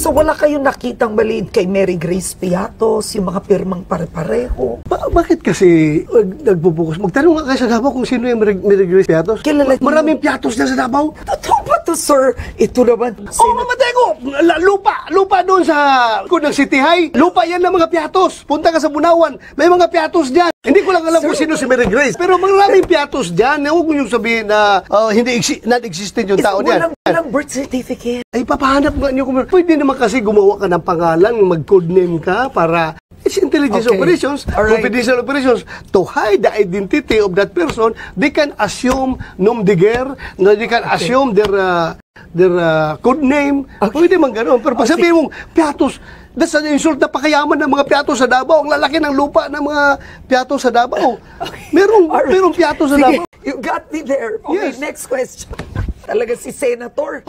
So wala kayong nakitang maliit kay Mary Grace Piatos, yung mga pirmang pare-pareho? Bakit kasi nagpupukus? Magtanong nga kayo sa Davao kung sino yung Mary Grace Piatos. Kilala niyo? Maraming Piatos na sa Davao. Totoo ba to, sir? Ito naman. Mamatay ko! Lupa doon sa ng City High. Lupa yan ng mga Piatos. Punta ka sa Bunawan. May mga Piatos dyan. Hindi ko lang alam kung sino si Mary Grace. Pero maraming Piatos dyan. Huwag mo yung sabihin na non-existent yung tao dyan. Walang birth certificate. Ay, papahanap nga nyo. Pwede naman kasi gumawa ka ng pangalan, mag-codename ka para it's intelligence operations, confidential operations. To hide the identity of that person, they can assume nom de guerre, they can assume their codename. Pwede man gano'n. Pero pag sabihin mong, Piatos, that's an insult na pakayaman ng mga Piatos sa Davao. Ang lalaki ng lupa ng mga Piatos sa Davao. Merong Piatos sa Davao. You got me there. Okay, Yes. next question. Talaga si Senator.